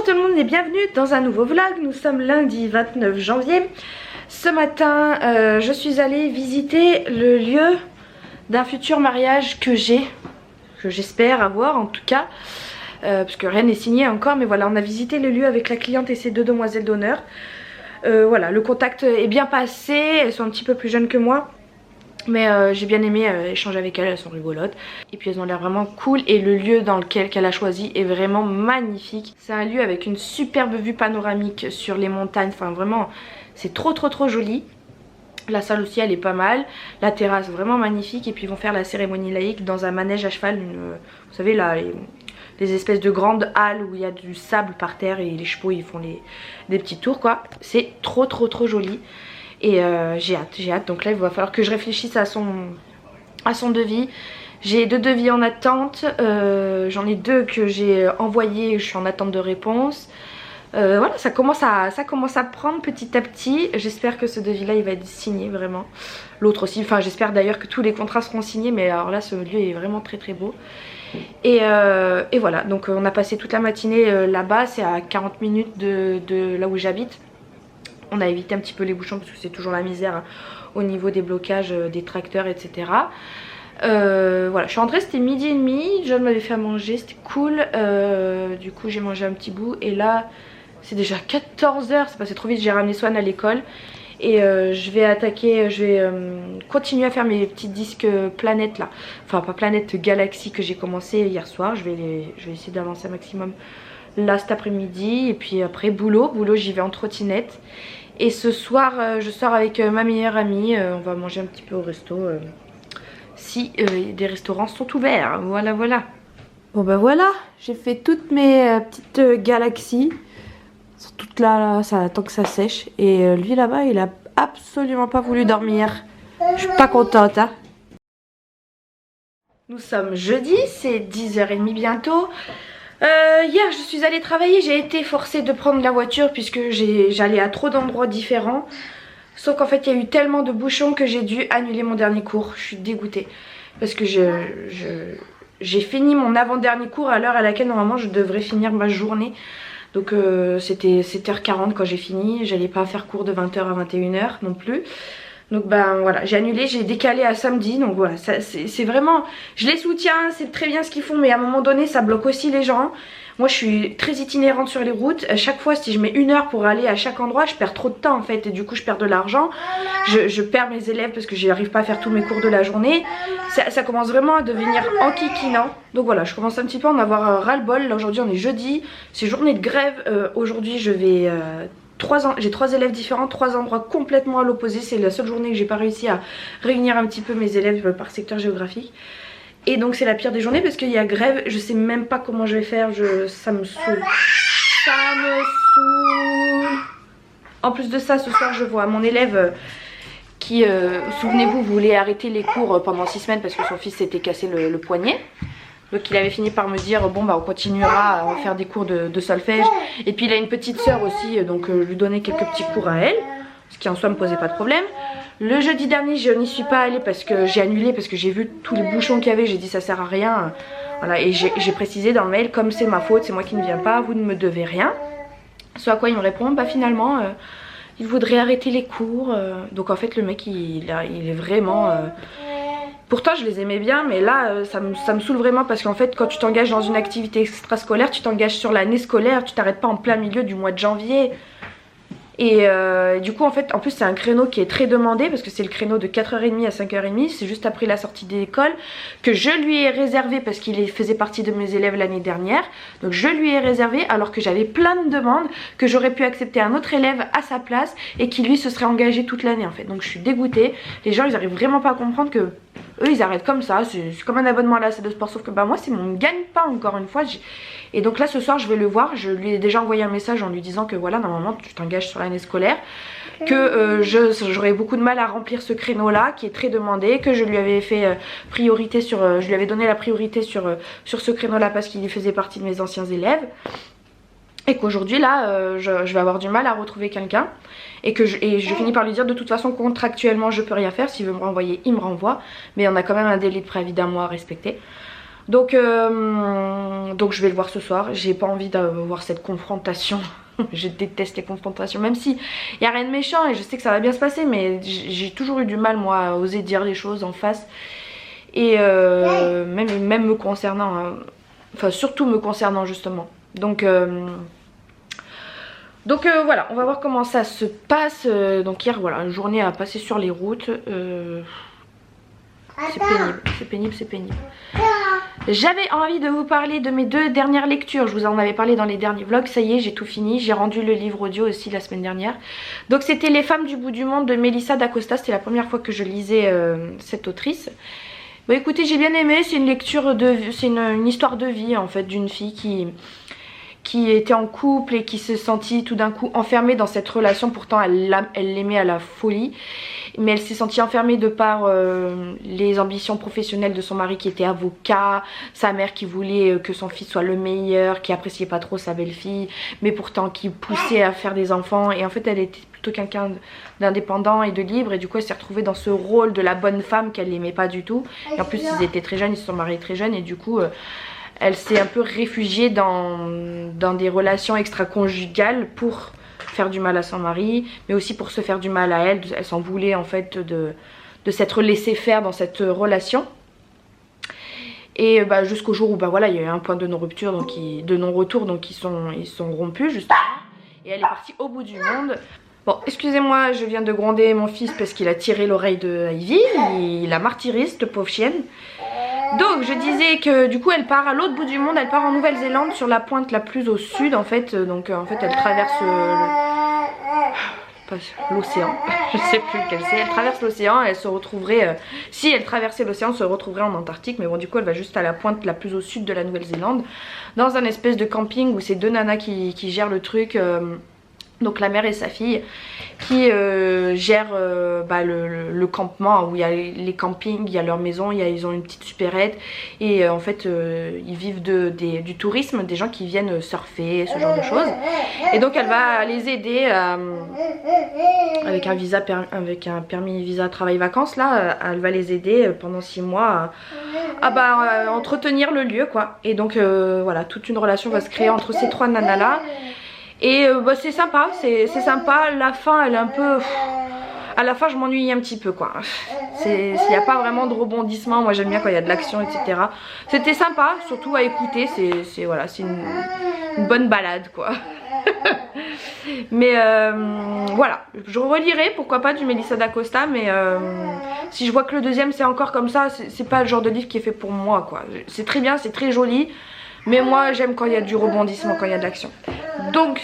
tout le monde et bienvenue dans un nouveau vlog. Nous sommes lundi 29 janvier. Ce matin, je suis allée visiter le lieu d'un futur mariage que j'espère avoir en tout cas. Parce que rien n'est signé encore, mais voilà, on a visité le lieu avec la cliente et ses deux demoiselles d'honneur. Voilà, le contact est bien passé, elles sont un petit peu plus jeunes que moi. Mais j'ai bien aimé échanger avec elles sont rigolotes. Et puis elles ont l'air vraiment cool. Et le lieu dans lequel qu'elle a choisi est vraiment magnifique. C'est un lieu avec une superbe vue panoramique sur les montagnes. Enfin vraiment, c'est trop joli. La salle aussi elle est pas mal. La terrasse vraiment magnifique. Et puis ils vont faire la cérémonie laïque dans un manège à cheval. Vous savez là, les espèces de grandes halles où il y a du sable par terre. Et les chevaux ils font des petits tours quoi. C'est trop joli. Et j'ai hâte, donc là il va falloir que je réfléchisse à son devis. J'ai 2 devis en attente, j'en ai 2 que j'ai envoyés, je suis en attente de réponse. Voilà, ça commence à prendre petit à petit. J'espère que ce devis là il va être signé vraiment. L'autre aussi, enfin j'espère d'ailleurs que tous les contrats seront signés. Mais alors là ce lieu est vraiment très beau. Et voilà, donc on a passé toute la matinée là-bas, c'est à 40 minutes de là où j'habite. On a évité un petit peu les bouchons parce que c'est toujours la misère hein, au niveau des blocages des tracteurs etc. Voilà, je suis rentrée, c'était midi et demi. John m'avait fait à manger, c'était cool. Du coup j'ai mangé un petit bout. Et là c'est déjà 14 h, c'est passé trop vite. J'ai ramené Swan à l'école. Et je vais continuer à faire mes petits disques planètes là. Enfin pas planète, galaxie que j'ai commencé hier soir. Je vais essayer d'avancer un maximum là cet après-midi. Et puis après boulot j'y vais en trottinette. Et ce soir je sors avec ma meilleure amie, on va manger un petit peu au resto si des restaurants sont ouverts. Voilà. Bon bah voilà, j'ai fait toutes mes petites galaxies. Elles sont toutes là, ça attend que ça sèche. Et lui là-bas il a absolument pas voulu dormir. Je suis pas contente hein. Nous sommes jeudi, c'est 10h30 bientôt. Hier je suis allée travailler, j'ai été forcée de prendre la voiture puisque j'allais à trop d'endroits différents. Sauf qu'en fait il y a eu tellement de bouchons que j'ai dû annuler mon dernier cours. Je suis dégoûtée parce que j'ai fini mon avant-dernier cours à l'heure à laquelle normalement je devrais finir ma journée. Donc c'était 7h40 quand j'ai fini, j'allais pas faire cours de 20h à 21h non plus. Donc ben voilà, j'ai annulé, j'ai décalé à samedi. Donc voilà, c'est vraiment, je les soutiens, c'est très bien ce qu'ils font. Mais à un moment donné ça bloque aussi les gens. Moi je suis très itinérante sur les routes. À chaque fois si je mets 1 heure pour aller à chaque endroit, je perds trop de temps en fait. Et du coup je perds de l'argent. Je perds mes élèves parce que j'arrive pas à faire tous mes cours de la journée. Ça commence vraiment à devenir enquiquinant. Donc voilà, je commence un petit peu à en avoir ras-le-bol. Là aujourd'hui on est jeudi, c'est journée de grève. Aujourd'hui je vais... j'ai 3 élèves différents, 3 endroits complètement à l'opposé. C'est la seule journée que j'ai pas réussi à réunir un petit peu mes élèves par secteur géographique. Et donc c'est la pire des journées parce qu'il y a grève. Je sais même pas comment je vais faire, ça me saoule. Ça me saoule. En plus de ça, ce soir je vois mon élève qui, souvenez-vous, voulait arrêter les cours pendant 6 semaines parce que son fils s'était cassé le poignet. Donc il avait fini par me dire bon bah on continuera à faire des cours de solfège. Et puis il a une petite soeur aussi, donc je lui donnais quelques petits cours à elle, ce qui en soi me posait pas de problème. Le jeudi dernier je n'y suis pas allée parce que j'ai annulé, parce que j'ai vu tous les bouchons qu'il y avait, j'ai dit ça sert à rien. Voilà, et j'ai précisé dans le mail, comme c'est ma faute, c'est moi qui ne viens pas, vous ne me devez rien. Ce à quoi il me répond bah finalement il voudrait arrêter les cours. Donc en fait le mec il est vraiment... Pourtant je les aimais bien, mais là ça me saoule vraiment parce qu'en fait quand tu t'engages dans une activité extrascolaire, tu t'engages sur l'année scolaire, tu t'arrêtes pas en plein milieu du mois de janvier. Et du coup en fait en plus c'est un créneau qui est très demandé parce que c'est le créneau de 4h30 à 5h30, c'est juste après la sortie de l'école que je lui ai réservé parce qu'il faisait partie de mes élèves l'année dernière. Donc je lui ai réservé alors que j'avais plein de demandes, que j'aurais pu accepter un autre élève à sa place et qui lui se serait engagé toute l'année en fait. Donc je suis dégoûtée, les gens ils arrivent vraiment pas à comprendre que eux ils arrêtent comme ça, c'est comme un abonnement à la salle de sport, sauf que bah moi c'est mon gagne-pain encore une fois. Et donc là ce soir je vais le voir, je lui ai déjà envoyé un message en lui disant que voilà normalement tu t'engages sur l'année scolaire, que j'aurais beaucoup de mal à remplir ce créneau là qui est très demandé, que je lui avais fait priorité sur, je lui avais donné la priorité sur ce créneau là parce qu'il faisait partie de mes anciens élèves. Et qu'aujourd'hui là je vais avoir du mal à retrouver quelqu'un et je finis par lui dire de toute façon contractuellement je peux rien faire, s'il veut me renvoyer il me renvoie, mais on a quand même un délai de préavis d'1 mois à respecter. Donc je vais le voir ce soir. J'ai pas envie d'avoir cette confrontation. Je déteste les confrontations, même si il n'y a rien de méchant et je sais que ça va bien se passer, mais j'ai toujours eu du mal moi à oser dire les choses en face. Et même me concernant, hein. Enfin surtout me concernant justement. Donc voilà, on va voir comment ça se passe. Donc hier voilà, une journée à passer sur les routes. C'est pénible. J'avais envie de vous parler de mes 2 dernières lectures. Je vous en avais parlé dans les derniers vlogs. Ça y est, j'ai tout fini. J'ai rendu le livre audio aussi la semaine dernière. Donc c'était Les femmes du bout du monde de Melissa d'Acosta. C'était la première fois que je lisais cette autrice. Bon écoutez, j'ai bien aimé. C'est une lecture c'est une histoire de vie en fait, d'une fille qui était en couple et qui se sentit tout d'un coup enfermée dans cette relation. Pourtant elle l'aimait à la folie, mais elle s'est sentie enfermée de par les ambitions professionnelles de son mari qui était avocat, sa mère qui voulait que son fils soit le meilleur, qui appréciait pas trop sa belle-fille, mais pourtant qui poussait à faire des enfants. Et en fait elle était plutôt quelqu'un d'indépendant et de libre, et du coup elle s'est retrouvée dans ce rôle de la bonne femme qu'elle n'aimait pas du tout. Et en plus ils étaient très jeunes, ils se sont mariés très jeunes, et du coup elle s'est un peu réfugiée dans des relations extra-conjugales pour faire du mal à son mari, mais aussi pour se faire du mal à elle. Elle s'en voulait en fait de s'être laissée faire dans cette relation. Et jusqu'au jour où voilà, il y a eu un point de non-rupture, de non-retour, donc ils sont rompus justement. Et elle est partie au bout du monde. Bon, excusez-moi, je viens de gronder mon fils parce qu'il a tiré l'oreille de Ivy. Il a martyrisé, cette pauvre chienne. Donc je disais que du coup elle part à l'autre bout du monde, elle part en Nouvelle-Zélande sur la pointe la plus au sud en fait. Donc en fait elle traverse l'océan, je sais plus lequel c'est. Elle traverse l'océan, elle se retrouverait, si elle traversait l'océan, elle se retrouverait en Antarctique. Mais bon du coup elle va juste à la pointe la plus au sud de la Nouvelle-Zélande, dans un espèce de camping où c'est 2 nanas qui gèrent le truc. Donc la mère et sa fille qui gèrent le campement où il y a les campings, il y a leur maison, ils ont une petite supérette. Et en fait ils vivent du tourisme, des gens qui viennent surfer, ce genre de choses. Et donc elle va les aider avec un permis visa travail-vacances là. Elle va les aider pendant 6 mois à entretenir le lieu quoi. Et donc voilà, toute une relation va se créer entre ces 3 nanas là. Et c'est sympa, c'est sympa. La fin elle est un peu... À la fin je m'ennuie un petit peu quoi. Il n'y a pas vraiment de rebondissement. Moi j'aime bien quand il y a de l'action etc. C'était sympa, surtout à écouter. C'est voilà, c'est une bonne balade quoi. Mais voilà, je relirai pourquoi pas du Melissa d'Acosta. Mais si je vois que le deuxième c'est encore comme ça, c'est pas le genre de livre qui est fait pour moi quoi. C'est très bien, c'est très joli, mais moi j'aime quand il y a du rebondissement, quand il y a de l'action. Donc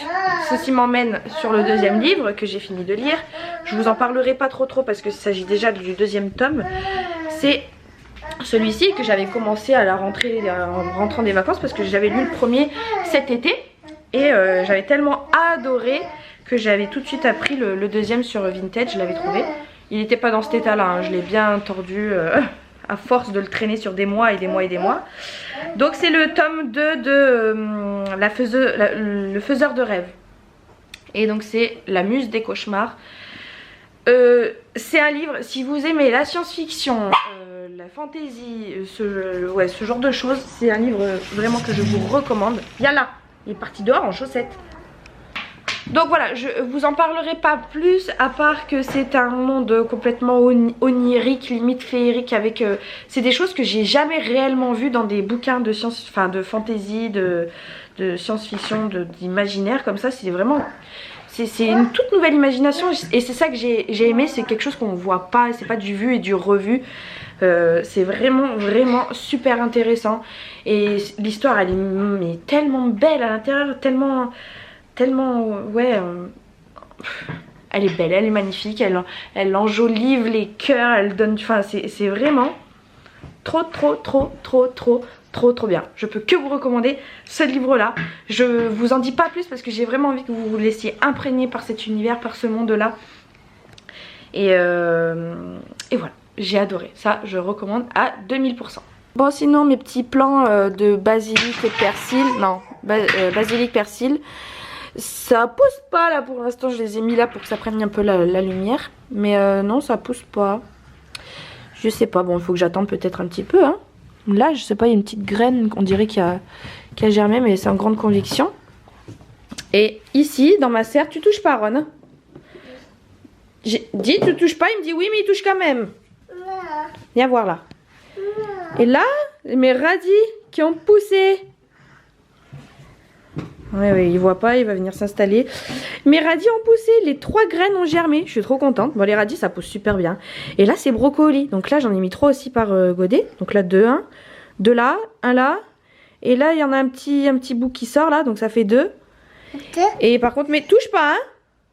ceci m'emmène sur le deuxième livre que j'ai fini de lire. Je vous en parlerai pas trop parce qu'il s'agit déjà du deuxième tome. C'est celui-ci que j'avais commencé à la rentrée, en rentrant des vacances, parce que j'avais lu le premier cet été. Et j'avais tellement adoré que j'avais tout de suite appris le deuxième sur Vinted. Je l'avais trouvé. Il n'était pas dans cet état là, hein. Je l'ai bien tordu à force de le traîner sur des mois et des mois et des mois. Donc c'est le tome 2 de le faiseur de rêves. Et donc c'est La muse des cauchemars. C'est un livre, si vous aimez la science-fiction, la fantasy, ce genre de choses, c'est un livre vraiment que je vous recommande. Yalla, il est parti dehors en chaussettes. Donc voilà, je vous en parlerai pas plus, à part que c'est un monde complètement onirique, limite féerique, avec c'est des choses que j'ai jamais réellement vues dans des bouquins de science, enfin de fantasy, de science-fiction, d'imaginaire comme ça. C'est vraiment, c'est une toute nouvelle imagination, et c'est ça que j'ai aimé. C'est quelque chose qu'on voit pas, c'est pas du vu et du revu. C'est vraiment super intéressant, et l'histoire elle est tellement belle à l'intérieur, tellement ouais, elle est belle, elle est magnifique, elle enjolive les cœurs, elle donne, enfin c'est vraiment trop bien. Je peux que vous recommander ce livre là. Je vous en dis pas plus parce que j'ai vraiment envie que vous vous laissiez imprégner par cet univers, par ce monde là. Et voilà, j'ai adoré ça, je recommande à 2000%. Bon, sinon mes petits plans de basilic et persil, non, basilic persil, ça pousse pas là pour l'instant. Je les ai mis là pour que ça prenne un peu la lumière, mais non, ça pousse pas. Je sais pas, bon, il faut que j'attende peut-être un petit peu hein. Là, je sais pas, il y a une petite graine qu'on dirait qui a germé, mais c'est en grande conviction. Et ici, dans ma serre, tu touches pas, Ron. J'ai dit, tu touches pas, il me dit oui, mais il touche quand même. Viens voir là. Et là, mes radis qui ont poussé. Oui, il voit pas, il va venir s'installer. Mes radis ont poussé, les 3 graines ont germé. Je suis trop contente. Bon, les radis, ça pousse super bien. Et là, c'est brocoli. Donc là, j'en ai mis 3 aussi par godet. Donc là, 2 là, 1 là. Et là, il y en a un petit bout qui sort là, donc ça fait 2. Okay. Et par contre, mais touche pas, hein.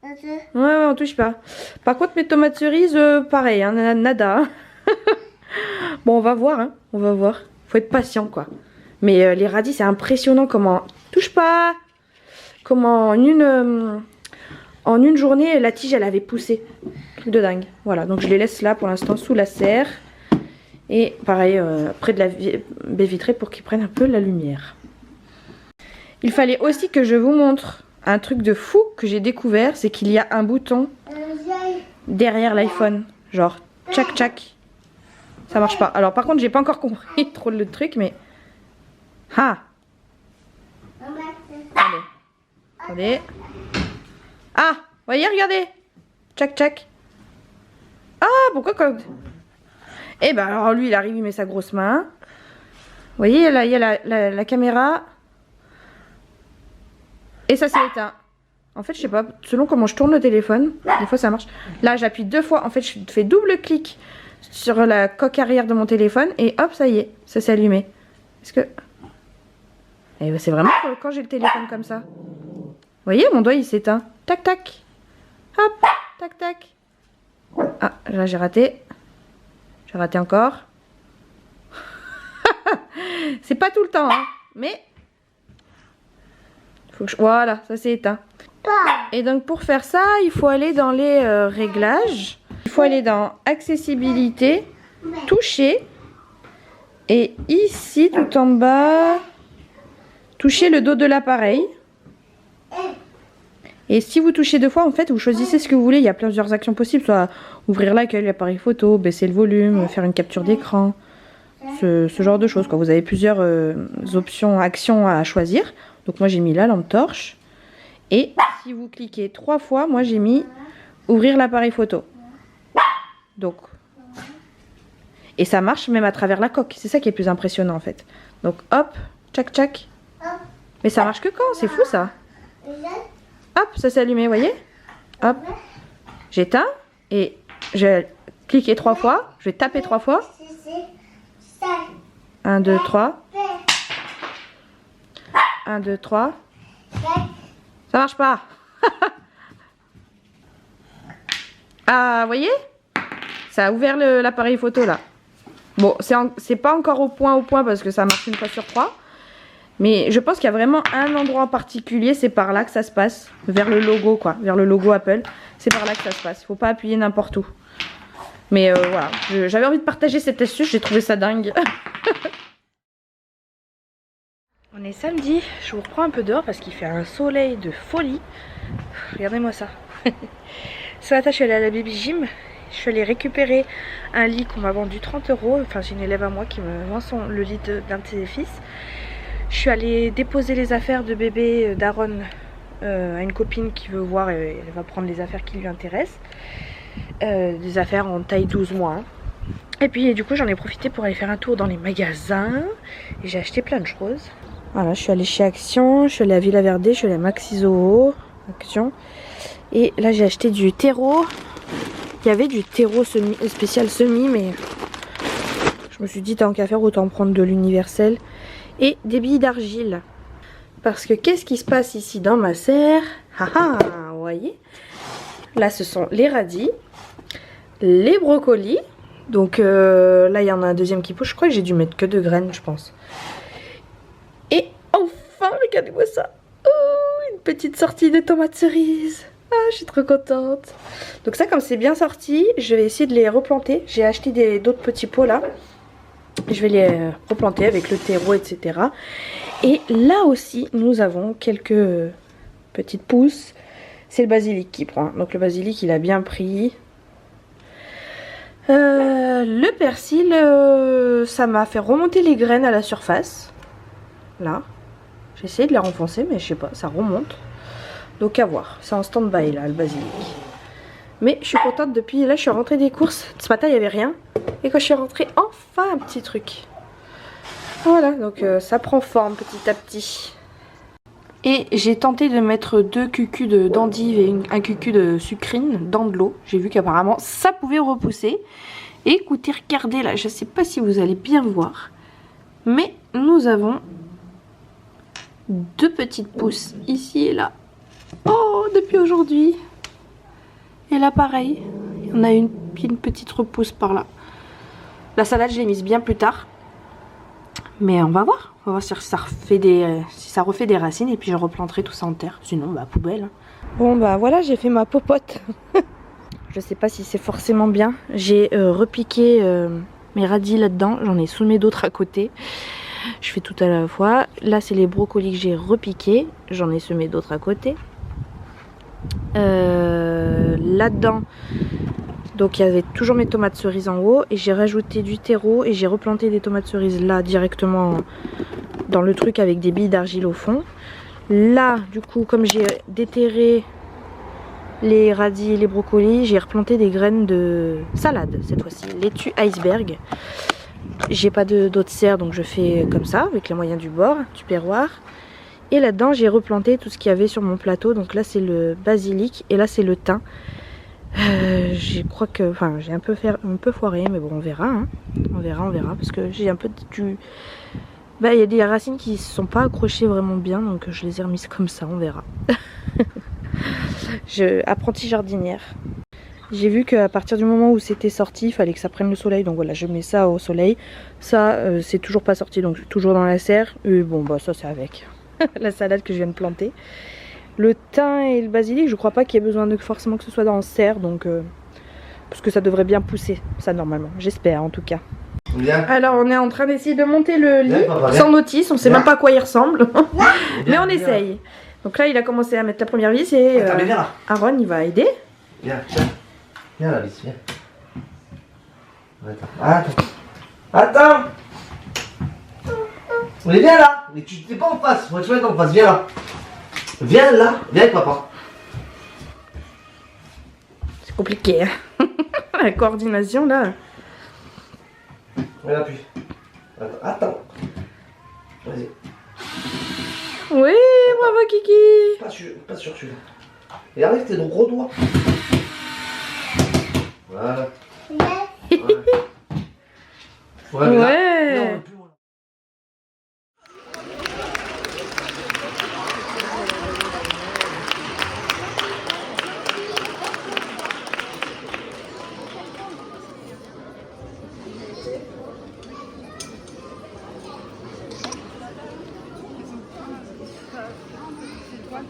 Okay. Ouais, on touche pas. Par contre, mes tomates cerises, pareil, hein, nada. Bon, on va voir, hein. On va voir. Faut être patient, quoi. Mais les radis, c'est impressionnant comment... Touche pas. Comment en une journée, la tige, elle avait poussé. Truc de dingue. Voilà, donc je les laisse là, pour l'instant, sous la serre. Et pareil, près de la baie vitrée pour qu'ils prennent un peu la lumière. Il fallait aussi que je vous montre un truc de fou que j'ai découvert. C'est qu'il y a un bouton derrière l'iPhone. Genre, tchac tchac. Ça marche pas. Alors par contre, j'ai pas encore compris trop le truc, mais... Ah. Attendez. Ah, voyez, regardez. Tchac tchac. Ah, pourquoi quand... Eh ben alors lui, il arrive, il met sa grosse main. Vous voyez, là, il y a la caméra. Et ça s'est éteint. En fait, je sais pas, selon comment je tourne le téléphone, des fois ça marche. Là, j'appuie 2 fois. En fait, je fais double clic sur la coque arrière de mon téléphone. Et hop, ça y est, ça s'est allumé. Est-ce que... Eh ben, c'est vraiment quand j'ai le téléphone comme ça. Vous voyez, mon doigt, il s'éteint. Tac, tac. Hop, tac, tac. Ah, là, j'ai raté. J'ai raté encore. C'est pas tout le temps, hein. Mais... Faut que je... Voilà, ça s'est éteint. Et donc pour faire ça, il faut aller dans les réglages. Il faut aller dans accessibilité, toucher. Et ici, tout en bas, toucher le dos de l'appareil. Et si vous touchez 2 fois, en fait, vous choisissez ce que vous voulez. Il y a plusieurs actions possibles. Soit ouvrir l'accueil, l'appareil photo, baisser le volume, faire une capture d'écran. Ce genre de choses, quoi. Vous avez plusieurs options, actions à choisir. Donc moi j'ai mis la lampe torche. Et si vous cliquez 3 fois, moi j'ai mis ouvrir l'appareil photo. Donc. Et ça marche même à travers la coque. C'est ça qui est plus impressionnant en fait. Donc hop, tchac tchac. Mais ça marche que quand? C'est fou ça. Hop, ça s'est allumé, vous voyez? Hop. J'éteins et je vais cliquer 3 fois. Je vais taper 3 fois. 1, 2, 3. 1, 2, 3. Ça marche pas. Ah, vous voyez? Ça a ouvert l'appareil photo là. Bon, c'est pas encore au point parce que ça marche une fois sur 3. Mais je pense qu'il y a vraiment un endroit en particulier. C'est par là que ça se passe. Vers le logo quoi. Vers le logo Apple. C'est par là que ça se passe. Il faut pas appuyer n'importe où. Mais voilà. J'avais envie de partager cette astuce. J'ai trouvé ça dingue. On est samedi, je vous reprends un peu dehors parce qu'il fait un soleil de folie. Regardez-moi ça. Ce matin, je suis allée à la baby gym. Je suis allée récupérer un lit qu'on m'a vendu 30 €. Enfin, j'ai une élève à moi qui me vend le lit d'un de ses fils. Je suis allée déposer les affaires de bébé d'Aaron à une copine qui veut voir et elle va prendre les affaires qui lui intéressent. Des affaires en taille 12 mois. Hein. Et puis, du coup, j'en ai profité pour aller faire un tour dans les magasins. Et j'ai acheté plein de choses. Voilà, je suis allée chez Action, je suis allée à Villa Verde, je suis allée à Maxi Zoo, Action. Et là j'ai acheté du terreau. Il y avait du terreau spécial semi, mais je me suis dit tant qu'à faire autant prendre de l'universel. Et des billes d'argile. Parce que qu'est-ce qui se passe ici dans ma serre? Haha, vous voyez? Là ce sont les radis, les brocolis. Donc là il y en a un deuxième qui pousse, je crois que j'ai dû mettre que 2 graines je pense. Et enfin, regardez-moi ça. Oh, une petite sortie de tomates cerises. Ah, je suis trop contente. Donc ça, comme c'est bien sorti, je vais essayer de les replanter. J'ai acheté d'autres petits pots là. Je vais les replanter avec le terreau, etc. Et là aussi, nous avons quelques petites pousses. C'est le basilic qui prend. Donc le basilic, il a bien pris. Le persil, ça m'a fait remonter les graines à la surface. Là. J'ai essayé de les renfoncer, mais je sais pas, ça remonte. Donc à voir. C'est en stand-by là, le basilic. Mais je suis contente depuis. Là, je suis rentrée des courses. Ce matin, il n'y avait rien. Et quand je suis rentrée, enfin un petit truc. Voilà, donc ça prend forme petit à petit. Et j'ai tenté de mettre 2 cucus d'endive et un cucu de sucrine dans de l'eau. J'ai vu qu'apparemment ça pouvait repousser. Et écoutez, regardez là, je sais pas si vous allez bien voir. Mais nous avons 2 petites pousses ici et là. Oh, depuis aujourd'hui. Et là pareil, il y en a une petite repousse par là. La salade je l'ai mise bien plus tard. Mais on va voir. On va voir si ça refait des racines et puis je replanterai tout ça en terre. Sinon, bah poubelle. Bon bah voilà, j'ai fait ma popote. Je sais pas si c'est forcément bien. J'ai repiqué mes radis là-dedans. J'en ai soumé d'autres à côté. Je fais tout à la fois. Là c'est les brocolis que j'ai repiqués. J'en ai semé d'autres à côté. Là-dedans, donc il y avait toujours mes tomates cerises en haut. Et j'ai rajouté du terreau et j'ai replanté des tomates cerises là directement dans le truc avec des billes d'argile au fond. Là du coup, comme j'ai déterré les radis et les brocolis, j'ai replanté des graines de salade cette fois-ci, laitue iceberg. J'ai pas d'eau de serre donc je fais comme ça avec les moyens du bord, du perroir. Et là-dedans j'ai replanté tout ce qu'il y avait sur mon plateau. Donc là c'est le basilic et là c'est le thym. Je crois que, enfin j'ai un peu foiré, mais bon on verra, hein. On verra parce que j'ai un peu du... Bah il y a des racines qui ne sont pas accrochées vraiment bien, donc je les ai remises comme ça, on verra. Apprentie jardinière. J'ai vu qu'à partir du moment où c'était sorti, il fallait que ça prenne le soleil. Donc voilà, je mets ça au soleil. Ça, c'est toujours pas sorti, donc toujours dans la serre. Et bon, bah ça c'est avec la salade que je viens de planter. Le thym et le basilic, je crois pas qu'il y ait besoin de forcément que ce soit dans la serre. Donc, parce que ça devrait bien pousser, ça normalement. J'espère en tout cas. Bien. Alors on est en train d'essayer de monter le lit sans notice. On sait même pas à quoi il ressemble. Mais on essaye. Donc là il a commencé à mettre la première vis et Aaron il va aider. Viens, viens la vis, viens. Attends. Mais viens là. Mais tu t'es pas en face, faut que tu mettes en face, viens là. Viens là, viens avec papa. C'est compliqué hein. La coordination là. On appuie. Attends. Vas-y. Oui, bravo Kiki. Pas sur celui-là. Et avec tes gros doigts. Voilà. Ouais. Non,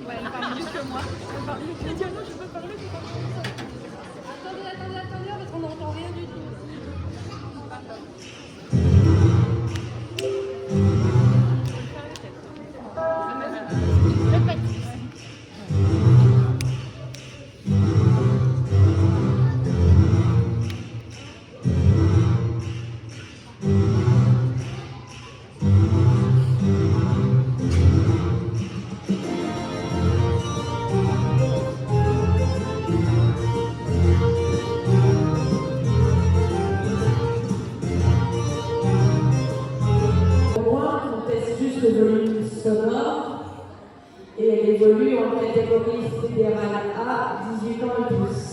Elle parle mieux que moi. Elle parle mieux que Diana, je peux parler. Attendez, parce qu'on n'entend rien du tout. Répète. Le volume sonore et elle évolue en catégorie fédérale A, 18 ans et plus.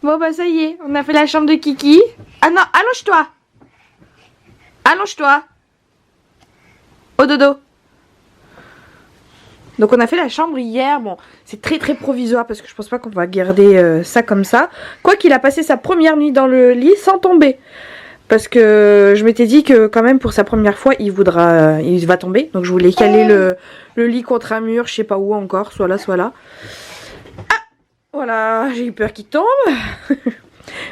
Bon bah ça y est, on a fait la chambre de Kiki. Ah non, allonge-toi. Allonge-toi. Au dodo. Donc on a fait la chambre hier. Bon, c'est très provisoire parce que je pense pas qu'on va garder ça comme ça. Quoi qu'il a passé sa première nuit dans le lit sans tomber. Parce que je m'étais dit que quand même pour sa première fois il va tomber. Donc je voulais caler le lit contre un mur, je sais pas où encore, soit là, soit là. Ah, voilà, j'ai eu peur qu'il tombe.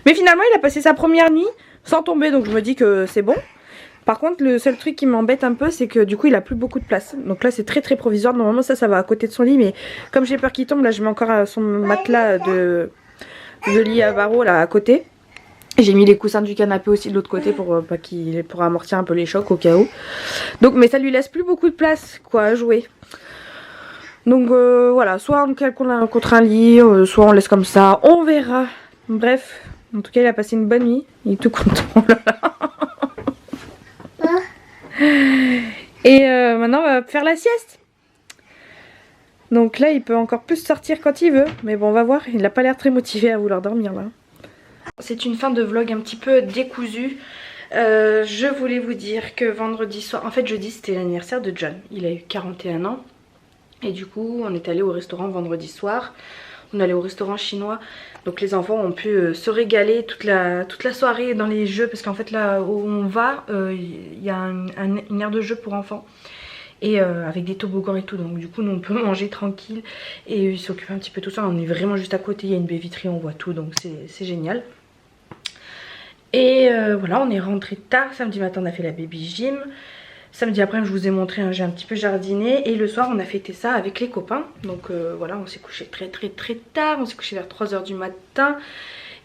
Mais finalement il a passé sa première nuit sans tomber, donc je me dis que c'est bon. Par contre le seul truc qui m'embête un peu c'est que du coup il a plus beaucoup de place. Donc là c'est très provisoire, normalement ça va à côté de son lit. Mais comme j'ai peur qu'il tombe, là je mets encore son matelas de lit à barreaux là à côté. J'ai mis les coussins du canapé aussi de l'autre côté pour amortir un peu les chocs au cas où. Donc mais ça lui laisse plus beaucoup de place quoi à jouer. Donc voilà, soit on cale contre un lit, soit on laisse comme ça, on verra. Bref, en tout cas il a passé une bonne nuit, il est tout content là. Et maintenant on va faire la sieste. Donc là il peut encore plus sortir quand il veut, mais bon on va voir, il n'a pas l'air très motivé à vouloir dormir là. C'est une fin de vlog un petit peu décousue. Je voulais vous dire que vendredi soir, en fait jeudi c'était l'anniversaire de John. Il a eu 41 ans. Et du coup on est allé au restaurant vendredi soir. On est allé au restaurant chinois. Donc les enfants ont pu se régaler toute la soirée dans les jeux. Parce qu'en fait là où on va, il y a une aire de jeu pour enfants. Et avec des toboggans et tout, donc du coup nous on peut manger tranquille. Et ils s'occupent un petit peu tout ça. On est vraiment juste à côté, il y a une baie vitrée, on voit tout, donc c'est génial. Et voilà, on est rentré tard. Samedi matin on a fait la baby gym. Samedi après je vous ai montré, hein, j'ai un petit peu jardiné. Et le soir on a fêté ça avec les copains. Donc voilà, on s'est couché très tard. On s'est couché vers 3 h du matin.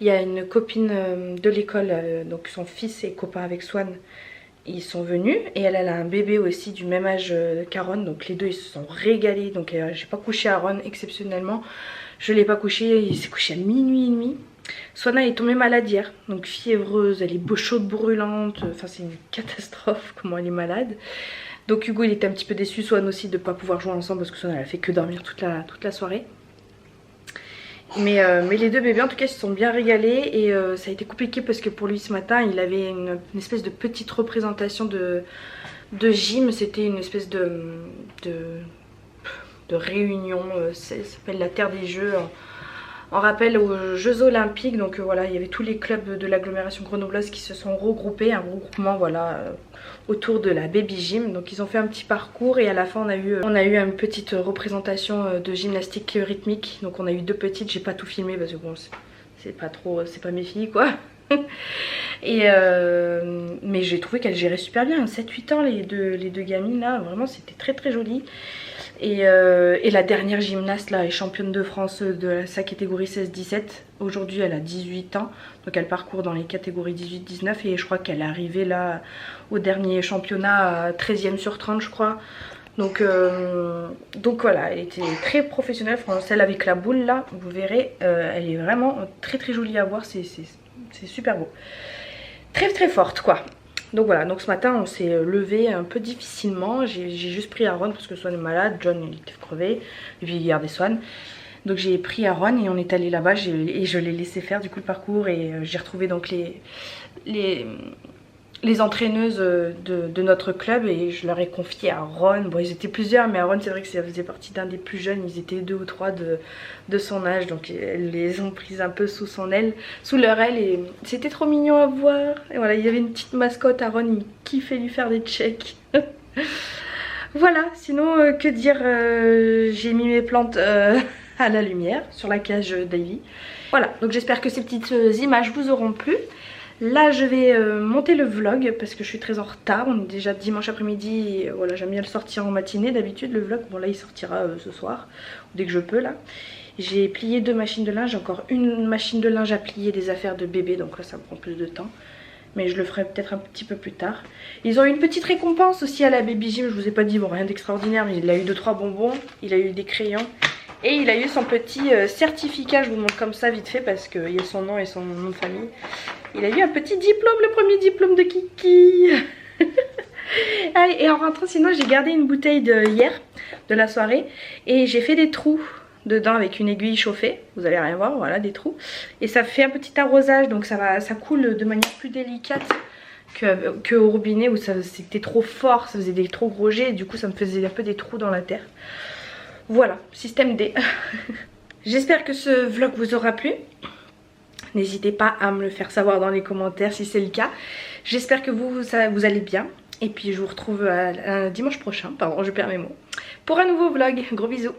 Il y a une copine de l'école, donc son fils est copain avec Swan. Ils sont venus et elle a un bébé aussi du même âge qu'Aaron. Donc les deux ils se sont régalés. Donc j'ai pas couché Aaron exceptionnellement. Je l'ai pas couché, il s'est couché à minuit et demi. Swana est tombée malade hier, donc fiévreuse, elle est chaude brûlante, enfin c'est une catastrophe comment elle est malade. Donc Hugo il était un petit peu déçu, Swan aussi de ne pas pouvoir jouer ensemble parce que Swan elle a fait que dormir toute la soirée. Mais les deux bébés en tout cas ils se sont bien régalés et ça a été compliqué parce que pour lui ce matin il avait une espèce de petite représentation de gym, c'était une espèce de réunion, ça s'appelle la Terre des Jeux. En rappel aux Jeux Olympiques, donc voilà, il y avait tous les clubs de l'agglomération grenobloise qui se sont regroupés, un regroupement voilà autour de la baby gym. Donc ils ont fait un petit parcours et à la fin on a eu une petite représentation de gymnastique rythmique. Donc on a eu deux petites, j'ai pas tout filmé parce que bon c'est pas mes filles quoi. Et mais j'ai trouvé qu'elles géraient super bien, 7-8 ans les deux gamines là, vraiment c'était très joli. Et la dernière gymnaste là est championne de France de sa catégorie 16-17. Aujourd'hui elle a 18 ans. Donc elle parcourt dans les catégories 18-19. Et je crois qu'elle est arrivée là au dernier championnat à 13e sur 30 je crois. Donc voilà, elle était très professionnelle. Celle avec la boule là, vous verrez, elle est vraiment très jolie à voir. C'est super beau. Très forte quoi. Donc voilà, donc ce matin on s'est levé un peu difficilement. J'ai juste pris Aaron parce que Swan est malade, John il était crevé, et puis il gardait Swan. Donc j'ai pris Aaron et on est allé là-bas et je l'ai laissé faire du coup le parcours. Et j'ai retrouvé donc les entraîneuses de notre club et je leur ai confié Aaron. Bon ils étaient plusieurs mais Aaron c'est vrai que ça faisait partie d'un des plus jeunes, ils étaient 2 ou 3 de son âge. Donc elles les ont prises un peu sous leur aile et c'était trop mignon à voir. Et voilà, il y avait une petite mascotte, Aaron il kiffait lui faire des checks. Voilà, sinon que dire, j'ai mis mes plantes à la lumière sur la cage daily. Voilà, donc j'espère que ces petites images vous auront plu. Là je vais monter le vlog parce que je suis très en retard. On est déjà dimanche après-midi. Voilà, j'aime bien le sortir en matinée d'habitude le vlog. Bon là il sortira ce soir, dès que je peux là. J'ai plié 2 machines de linge, j'ai encore une machine de linge à plier des affaires de bébé. Donc là ça me prend plus de temps. Mais je le ferai peut-être un petit peu plus tard. Ils ont eu une petite récompense aussi à la baby gym. Je vous ai pas dit, bon rien d'extraordinaire. Mais il a eu 2-3 bonbons, il a eu des crayons. Et il a eu son petit certificat, je vous montre comme ça vite fait parce qu'il y a son nom et son nom de famille. Il a eu un petit diplôme, le premier diplôme de Kiki. Allez, et en rentrant sinon j'ai gardé une bouteille de hier, de la soirée. Et j'ai fait des trous dedans avec une aiguille chauffée. Vous allez rien voir, voilà des trous. Et ça fait un petit arrosage, donc ça coule de manière plus délicate que au robinet où c'était trop fort, ça faisait des trop gros jets et du coup ça me faisait un peu des trous dans la terre. Voilà, système D. J'espère que ce vlog vous aura plu. N'hésitez pas à me le faire savoir dans les commentaires si c'est le cas. J'espère que vous allez bien. Et puis je vous retrouve dimanche prochain, pardon je perds mes mots, pour un nouveau vlog. Gros bisous.